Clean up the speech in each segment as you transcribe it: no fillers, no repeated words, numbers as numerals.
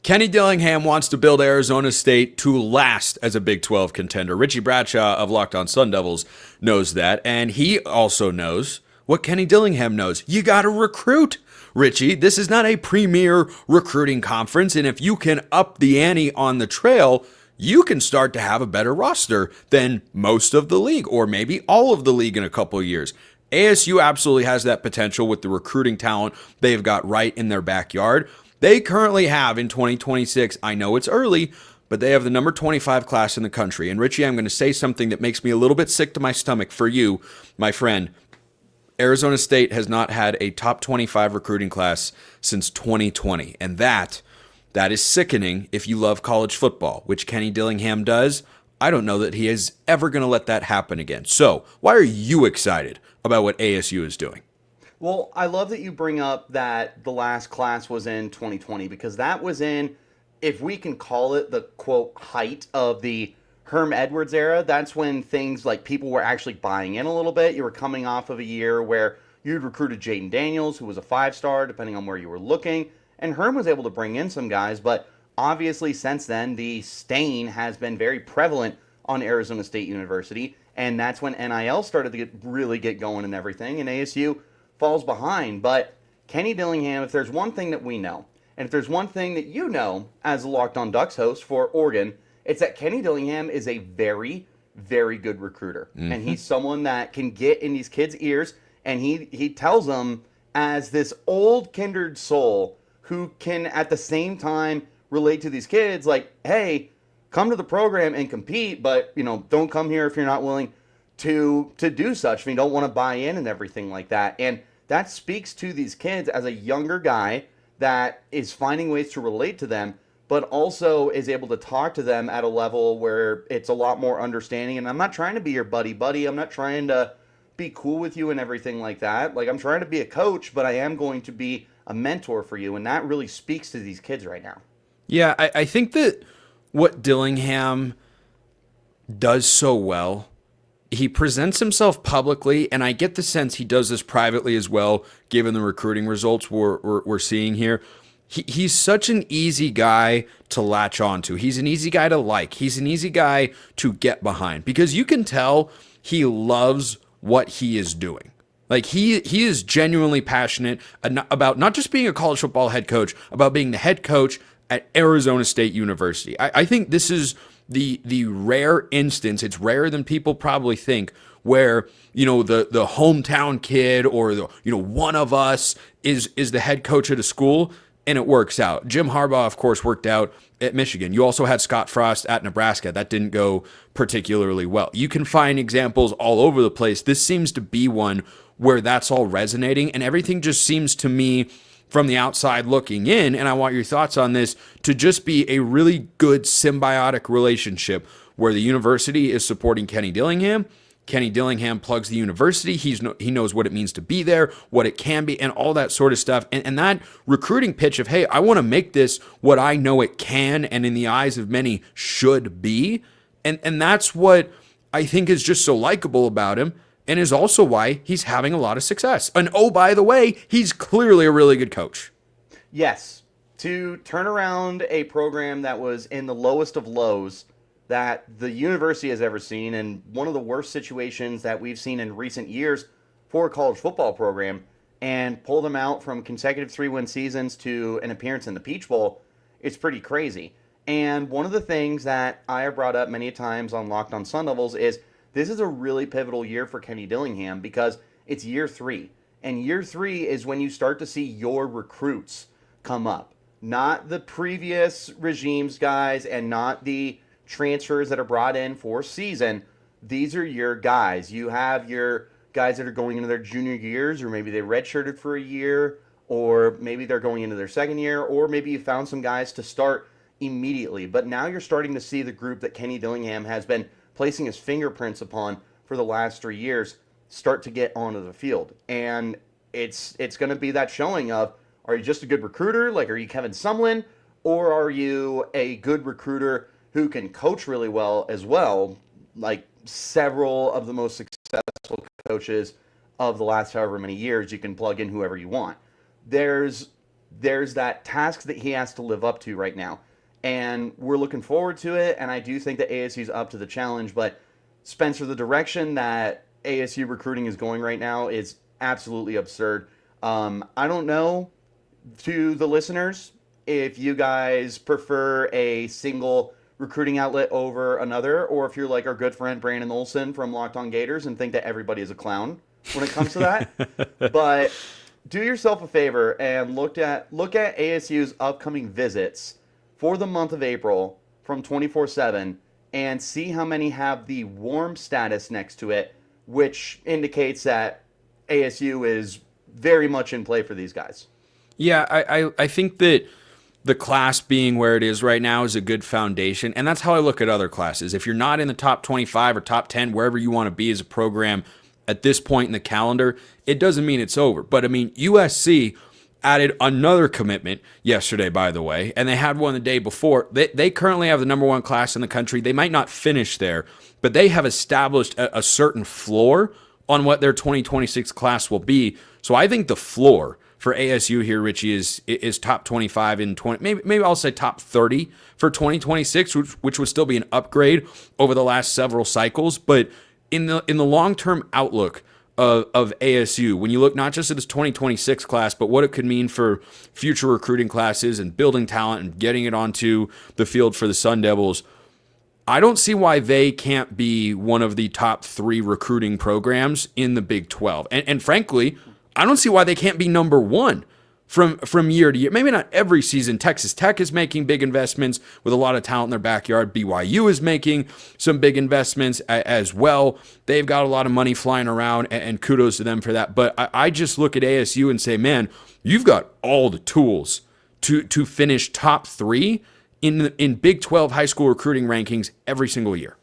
Kenny Dillingham wants to build Arizona State to last as a Big 12 contender. Richie Bradshaw of Locked On Sun Devils knows that, and he also knows what Kenny Dillingham knows. You got to recruit, Richie. This is not a premier recruiting conference, and if you can up the ante on the trail, you can start to have a better roster than most of the league, or maybe all of the league in a couple of years. ASU absolutely has that potential with the recruiting talent they've got right in their backyard. They currently have in 2026, I know it's early, but they have the number 25 class in the country. And Richie, I'm going to say something that makes me a little bit sick to my stomach for you, my friend. Arizona State has not had a top 25 recruiting class since 2020. And that is sickening if you love college football, which Kenny Dillingham does. I don't know that he is ever going to let that happen again. So why are you excited about what ASU is doing? Well, I love that you bring up that the last class was in 2020 because that was in, if we can call it the quote height of the Herm Edwards era. That's when things like people were actually buying in a little bit. You were coming off of a year where you'd recruited Jaden Daniels, who was a 5-star, depending on where you were looking. And Herm was able to bring in some guys, but obviously since then, the stain has been very prevalent on Arizona State University. And that's when NIL started to really get going and everything. And ASU falls behind. But Kenny Dillingham, if there's one thing that we know, and if there's one thing that you know as a Locked On Ducks host for Oregon, it's that Kenny Dillingham is a very, very good recruiter. Mm-hmm. And he's someone that can get in these kids' ears, and he tells them as this old kindred soul who can at the same time relate to these kids like, hey, come to the program and compete, but don't come here if you're not willing to do such. If you don't want to buy in and everything like that. And that speaks to these kids as a younger guy that is finding ways to relate to them, but also is able to talk to them at a level where it's a lot more understanding. And I'm not trying to be your buddy. I'm not trying to be cool with you and everything like that. Like, I'm trying to be a coach, but I am going to be a mentor for you. And that really speaks to these kids right now. Yeah, I think that what Dillingham does so well, he presents himself publicly, and I get the sense he does this privately as well, given the recruiting results we're seeing here. He's such an easy guy to latch onto. He's an easy guy to like. He's an easy guy to get behind because you can tell he loves what he is doing. Like he is genuinely passionate about not just being a college football head coach, about being the head coach at Arizona State University. I think this is the rare instance. It's rarer than people probably think, where the hometown kid or the one of us is the head coach at a school and it works out. Jim Harbaugh, of course, worked out at Michigan. You also had Scott Frost at Nebraska. That didn't go particularly well. You can find examples all over the place. This seems to be one where that's all resonating, and everything just seems to me, from the outside looking in, and I want your thoughts on this, to just be a really good symbiotic relationship where the university is supporting Kenny Dillingham. Kenny Dillingham plugs the university. He knows what it means to be there, what it can be, and all that sort of stuff. And that recruiting pitch of, hey, I want to make this what I know it can and in the eyes of many should be. And that's what I think is just so likable about him, and is also why he's having a lot of success. And oh, by the way, he's clearly a really good coach. Yes. To turn around a program that was in the lowest of lows that the university has ever seen, and one of the worst situations that we've seen in recent years for a college football program, and pull them out from consecutive 3-win seasons to an appearance in the Peach Bowl, it's pretty crazy. And one of the things that I have brought up many times on Locked On Sun Devils is this is a really pivotal year for Kenny Dillingham because it's year 3. And year 3 is when you start to see your recruits come up. Not the previous regime's guys and not the transfers that are brought in for season. These are your guys. You have your guys that are going into their junior years, or maybe they redshirted for a year, or maybe they're going into their second year, or maybe you found some guys to start immediately. But now you're starting to see the group that Kenny Dillingham has been placing his fingerprints upon for the last 3 years start to get onto the field. And it's going to be that showing of, are you just a good recruiter? Like, are you Kevin Sumlin? Or are you a good recruiter who can coach really well as well, like several of the most successful coaches of the last however many years? You can plug in whoever you want. There's there's that task that he has to live up to right now. And we're looking forward to it, and I do think that ASU's up to the challenge. But, Spencer, the direction that ASU recruiting is going right now is absolutely absurd. I don't know, to the listeners, if you guys prefer a single recruiting outlet over another, or if you're like our good friend Brandon Olson from Locked On Gators and think that everybody is a clown when it comes to that. But do yourself a favor and look at ASU's upcoming visits for the month of April from 24/7 and see how many have the warm status next to it, which indicates that ASU is very much in play for these guys. Yeah, I think that the class being where it is right now is a good foundation, and that's how I look at other classes. If you're not in the top 25 or top 10, wherever you want to be as a program at this point in the calendar, it doesn't mean it's over. But, I mean, USC added another commitment yesterday, by the way, and they had one the day before. They currently have the number one class in the country. They might not finish there, but they have established a certain floor on what their 2026 class will be. So I think the floor for ASU here, Richie, is top 25 in 20. Maybe I'll say top 30 for 2026, which would still be an upgrade over the last several cycles. But in the long-term outlook of ASU, when you look not just at this 2026 class, but what it could mean for future recruiting classes and building talent and getting it onto the field for the Sun Devils, I don't see why they can't be one of the top 3 recruiting programs in the Big 12. And frankly, I don't see why they can't be number 1 from year to year. Maybe not every season. Texas Tech is making big investments with a lot of talent in their backyard. BYU is making some big investments as well. They've got a lot of money flying around, and kudos to them for that. But I just look at ASU and say, man, you've got all the tools to finish top 3 in Big 12 high school recruiting rankings every single year.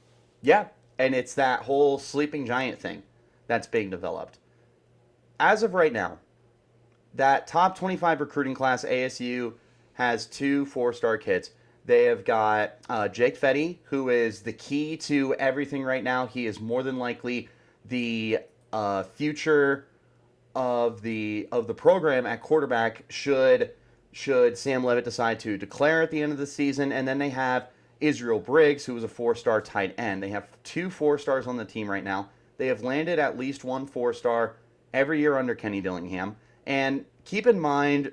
Yeah, and it's that whole sleeping giant thing that's being developed. As of right now, that top 25 recruiting class, ASU has 2 4-star kids. They have got Jake Fetty, who is the key to everything right now. He is more than likely the future of the program at quarterback should Sam Leavitt decide to declare at the end of the season. And then they have Israel Briggs, who is a 4-star tight end. They have 2 4-stars on the team right now. They have landed at least 1 4-star every year under Kenny Dillingham. And keep in mind,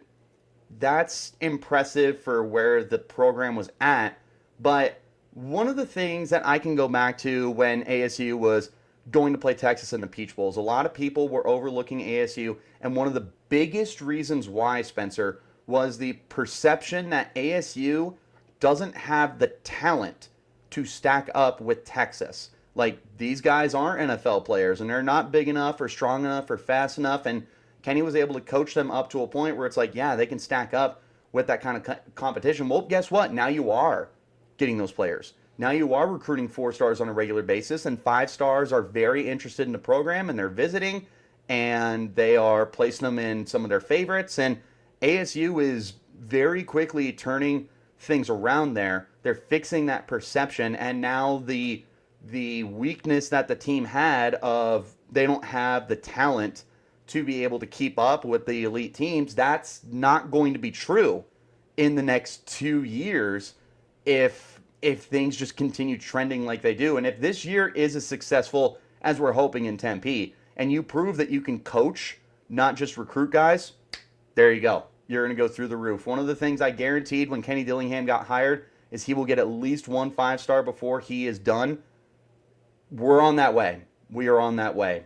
that's impressive for where the program was at. But one of the things that I can go back to when ASU was going to play Texas in the Peach Bowls, a lot of people were overlooking ASU. And one of the biggest reasons why, Spencer, was the perception that ASU doesn't have the talent to stack up with Texas. Like, these guys aren't NFL players, and they're not big enough or strong enough or fast enough. And Kenny was able to coach them up to a point where it's like, yeah, they can stack up with that kind of competition. Well, guess what? Now you are getting those players. Now you are recruiting 4-stars on a regular basis, and 5-stars are very interested in the program, and they're visiting, and they are placing them in some of their favorites. And ASU is very quickly turning things around there. They're fixing that perception, and now the weakness that the team had of they don't have the talent to be able to keep up with the elite teams, that's not going to be true in the next 2 years if things just continue trending like they do. And if this year is as successful as we're hoping in Tempe, and you prove that you can coach, not just recruit guys, there you go. You're going to go through the roof. One of the things I guaranteed when Kenny Dillingham got hired is he will get at least 1 5-star before he is done. We're on that way. We are on that way.